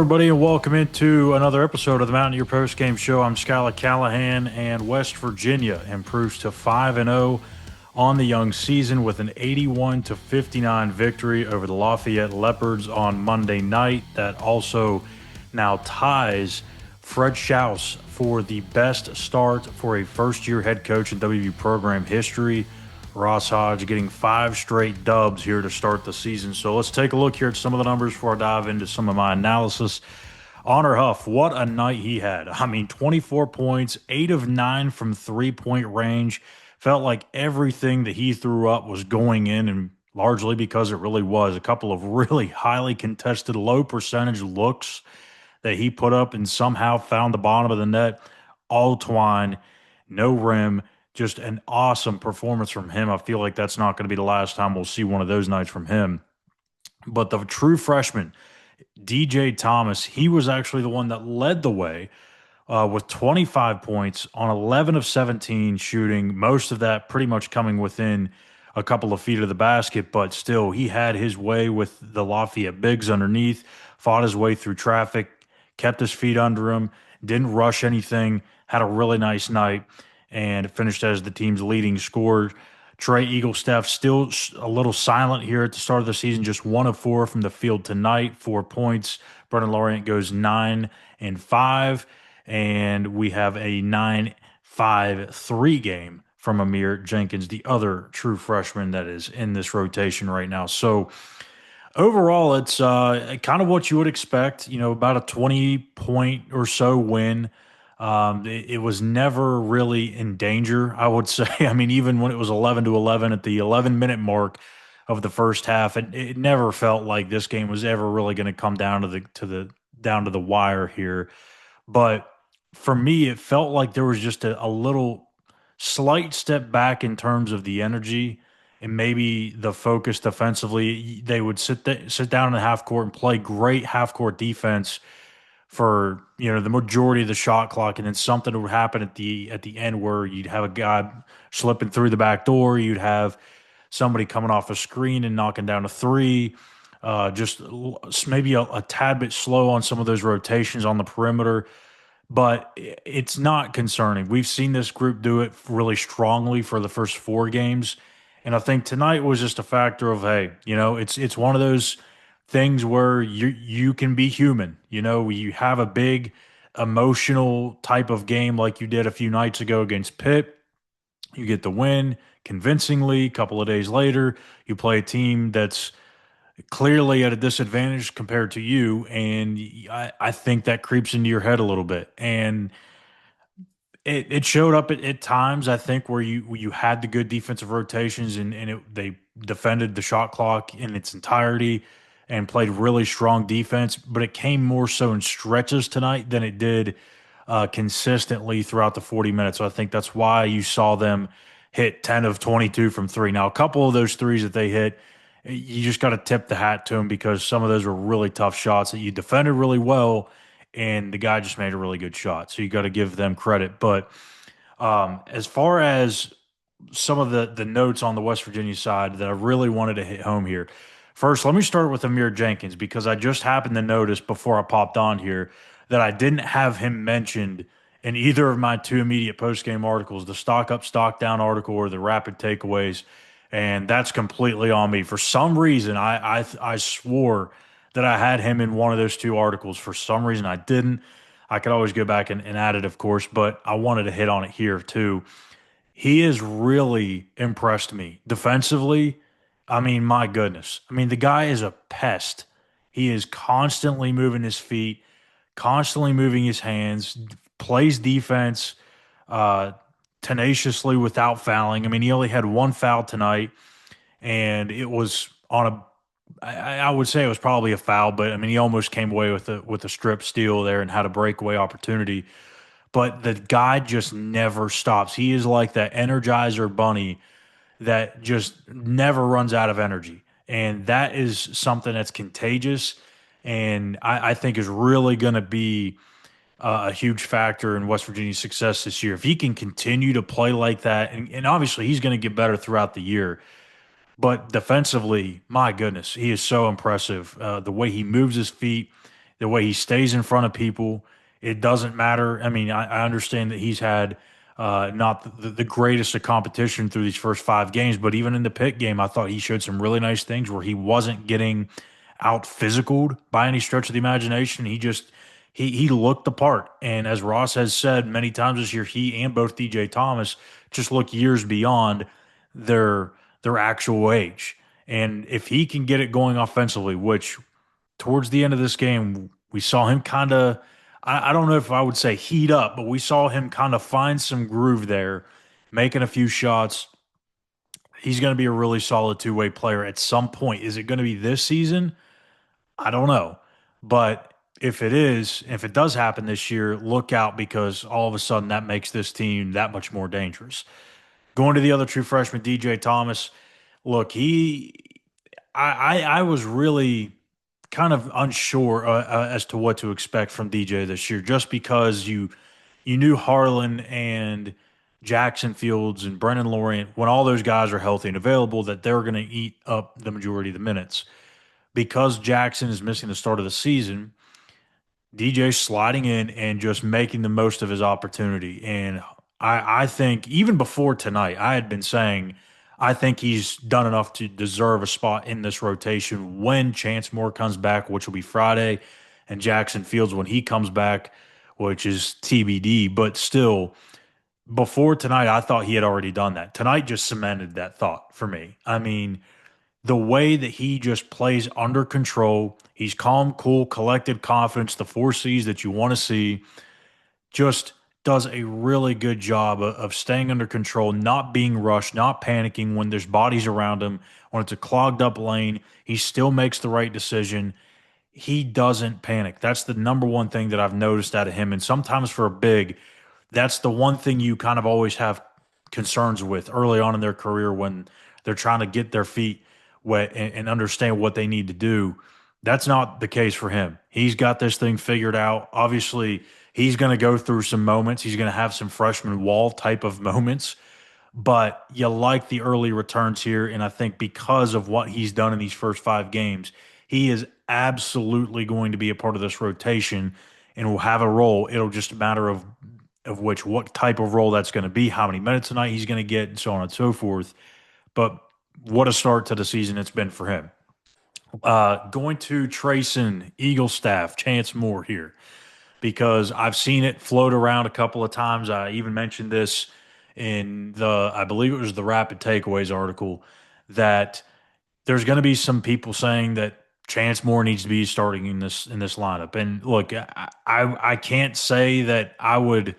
everybody, and welcome into another episode of the Mountaineer Postgame Show. I'm Schuyler Callihan, and West Virginia improves to 5-0 on the young season with an 81-59 victory over the Lafayette Leopards on Monday night. That also now ties Fred Schaus for the best start for a first-year head coach in WVU program history. Hodge getting 5 straight dubs here to start the season. So let's take a look here at some of the numbers before I dive into some of my analysis. Honor Huff, what a night he had. 24 points, 8 of 9 from three-point range. Felt like everything that he threw up was going in, and largely because it really was. A couple of really highly contested, low percentage looks that he put up and somehow found the bottom of the net. All twine, no rim. Just an awesome performance from him. I feel like that's not going to be the last time we'll see one of those nights from him. But the true freshman, DJ Thomas, he was actually the one that led the way with 25 points on 11 of 17 shooting, most of that pretty much coming within a couple of feet of the basket, but still he had his way with the Lafayette bigs underneath, fought his way through traffic, kept his feet under him, didn't rush anything, had a really nice night, and finished as the team's leading scorer. Trey Eaglestaff still a little silent here at the start of the season, just 1 of 4 from the field tonight, 4 points. Brendan Laurent goes 9 and 5, and we have a 9-5-3 game from Amir Jenkins, the other true freshman that is in this rotation right now. So overall, it's kind of what you would expect, about a 20-point or so win. It was never really in danger, I would say. Even when it was 11-11 at the 11-minute mark of the first half, it never felt like this game was ever really going to come down to the wire here. But for me, it felt like there was just a little slight step back in terms of the energy and maybe the focus defensively. They would sit down in the half court and play great half court defense for the majority of the shot clock, and then something would happen at the end where you'd have a guy slipping through the back door, you'd have somebody coming off a screen and knocking down a three, just maybe a tad bit slow on some of those rotations on the perimeter, but it's not concerning. We've seen this group do it really strongly for the first 4 games, and I think tonight was just a factor of, hey, it's one of those things where you can be human. You have a big emotional type of game like you did a few nights ago against Pitt. You get the win convincingly. A couple of days later, you play a team that's clearly at a disadvantage compared to you, and I think that creeps into your head a little bit. And it showed up at times, I think, where you had the good defensive rotations and they defended the shot clock in its entirety and played really strong defense, but it came more so in stretches tonight than it did consistently throughout the 40 minutes. So I think that's why you saw them hit 10 of 22 from 3. Now, a couple of those threes that they hit, you just got to tip the hat to them because some of those were really tough shots that you defended really well, and the guy just made a really good shot. So you got to give them credit. But as far as some of the notes on the West Virginia side that I really wanted to hit home here, first, let me start with Amir Jenkins because I just happened to notice before I popped on here that I didn't have him mentioned in either of my 2 immediate post-game articles, the Stock Up, Stock Down article or the Rapid Takeaways, and that's completely on me. For some reason, I swore that I had him in one of those 2 articles. For some reason, I didn't. I could always go back and add it, of course, but I wanted to hit on it here too. He has really impressed me defensively. My goodness. The guy is a pest. He is constantly moving his feet, constantly moving his hands, plays defense tenaciously without fouling. He only had 1 foul tonight, and it was on I would say it was probably a foul, but he almost came away with a strip steal there and had a breakaway opportunity. But the guy just never stops. He is like that Energizer bunny that just never runs out of energy. And that is something that's contagious and I think is really going to be a huge factor in West Virginia's success this year. If he can continue to play like that, and obviously he's going to get better throughout the year, but defensively, my goodness, he is so impressive. The way he moves his feet, the way he stays in front of people. It doesn't matter. I mean, I understand that he's had not the greatest of competition through these first 5 games, but even in the Pitt game, I thought he showed some really nice things where he wasn't getting out physicaled by any stretch of the imagination. He looked the part. And as Ross has said many times this year, he and both DJ Thomas just look years beyond their their actual age. And if he can get it going offensively, which towards the end of this game, we saw him kind of, I don't know if I would say heat up, but we saw him kind of find some groove there, making a few shots. He's going to be a really solid two-way player at some point. Is it going to be this season? I don't know. But if it is, if it does happen this year, look out because all of a sudden that makes this team that much more dangerous. Going to the other true freshman, DJ Thomas. Look, I was really kind of unsure as to what to expect from DJ this year, just because you knew Harlan and Jackson Fields and Brennan Lorient, when all those guys are healthy and available, that they're going to eat up the majority of the minutes. Because Jackson is missing the start of the season, DJ sliding in and just making the most of his opportunity. And I think even before tonight, I had been saying I think he's done enough to deserve a spot in this rotation when Chance Moore comes back, which will be Friday, and Jackson Fields when he comes back, which is TBD. But still, before tonight, I thought he had already done that. Tonight just cemented that thought for me. I mean, the way that he just plays under control, he's calm, cool, collected, confidence, the 4 C's that you want to see, just does a really good job of staying under control, not being rushed, not panicking when there's bodies around him, when it's a clogged up lane. He still makes the right decision. He doesn't panic. That's the number one thing that I've noticed out of him. And sometimes for a big, that's the one thing you kind of always have concerns with early on in their career when they're trying to get their feet wet and understand what they need to do. That's not the case for him. He's got this thing figured out. Obviously, he's going to go through some moments. He's going to have some freshman wall type of moments, but you like the early returns here. And I think because of what he's done in these first 5 games, he is absolutely going to be a part of this rotation and will have a role. It'll just a matter of what type of role that's going to be, how many minutes a night he's going to get, and so on and so forth. But what a start to the season it's been for him. Going to Trayson, Eagle staff, Chance Moore here, because I've seen it float around a couple of times. I even mentioned this in I believe it was the Rapid Takeaways article, that there's going to be some people saying that Chance Moore needs to be starting in this lineup. And look, I can't say that I would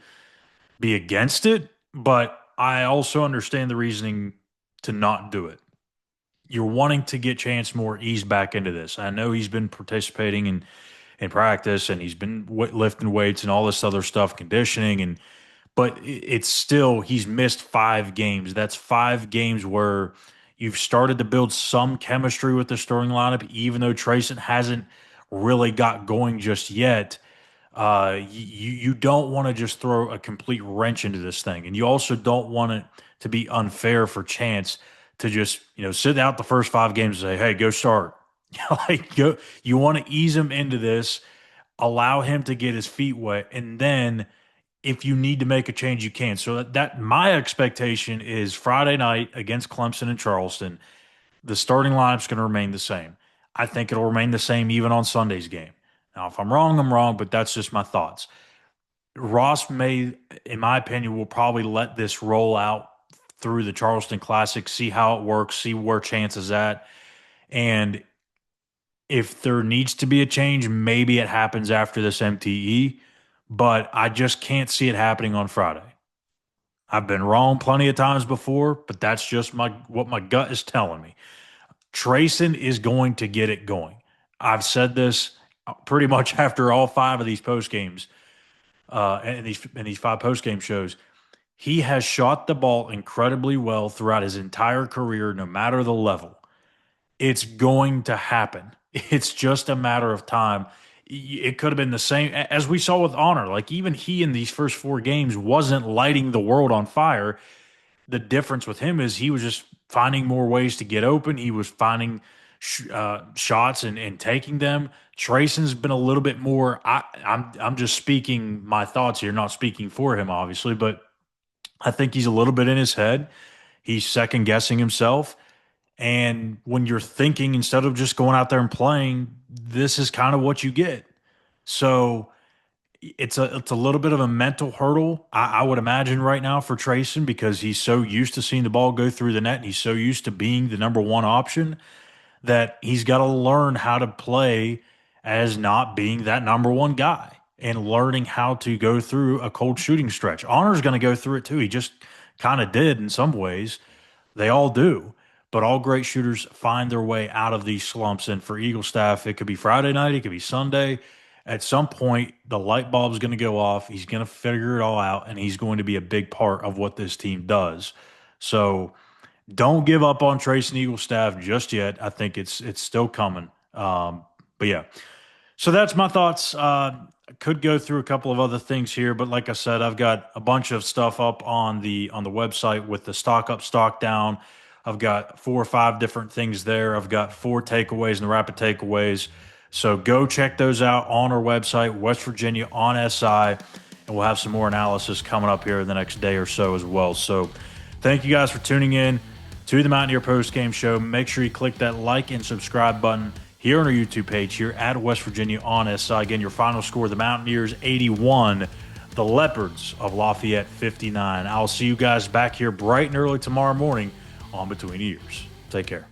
be against it, but I also understand the reasoning to not do it. You're wanting to get Chance Moore eased back into this. I know he's been participating in practice and he's been lifting weights and all this other stuff, conditioning, but it's still he's missed 5 games. That's 5 games where you've started to build some chemistry with the starting lineup, even though Trayson hasn't really got going just yet. You don't want to just throw a complete wrench into this thing, and you also don't want it to be unfair for Chance to just sit out the first 5 games and say, "Hey, go start." Like go, you want to ease him into this, allow him to get his feet wet, and then if you need to make a change, you can. So that my expectation is Friday night against Clemson and Charleston, the starting lineup's going to remain the same. I think it'll remain the same even on Sunday's game. Now, if I'm wrong, I'm wrong, but that's just my thoughts. Ross may, in my opinion, will probably let this roll out through the Charleston Classic, see how it works, see where Chance is at. And if there needs to be a change, maybe it happens after this MTE, but I just can't see it happening on Friday. I've been wrong plenty of times before, but that's just what my gut is telling me. Trayson is going to get it going. I've said this pretty much after all 5 of these post games, and these 5 post game shows. He has shot the ball incredibly well throughout his entire career, no matter the level. It's going to happen. It's just a matter of time. It could have been the same as we saw with Honor. Like even he in these first 4 games wasn't lighting the world on fire. The difference with him is he was just finding more ways to get open. He was finding shots and taking them. Trayson's been a little bit more. I'm just speaking my thoughts here, not speaking for him, obviously, but I think he's a little bit in his head. He's second guessing himself. And when you're thinking instead of just going out there and playing, this is kind of what you get. So it's a little bit of a mental hurdle, I would imagine, right now for Trayson, because he's so used to seeing the ball go through the net and he's so used to being the number one option that he's got to learn how to play as not being that number one guy and learning how to go through a cold shooting stretch. Honor's going to go through it too. He just kind of did in some ways. They all do. But all great shooters find their way out of these slumps. And for Eagle staff, it could be Friday night, it could be Sunday. At some point, the light bulb's going to go off. He's going to figure it all out, and he's going to be a big part of what this team does. So don't give up on Trayson Eagle staff just yet. I think it's still coming. But yeah, so that's my thoughts. I could go through a couple of other things here, but like I said, I've got a bunch of stuff up on the website with the stock up, stock down. I've got 4 or 5 different things there. I've got 4 takeaways and the rapid takeaways. So go check those out on our website, West Virginia on SI, and we'll have some more analysis coming up here in the next day or so as well. So thank you guys for tuning in to the Mountaineer Postgame Show. Make sure you click that like and subscribe button here on our YouTube page here at West Virginia on SI. Again, your final score, the Mountaineers 81, the Leopards of Lafayette 59. I'll see you guys back here bright and early tomorrow morning on Between Ears. Take care.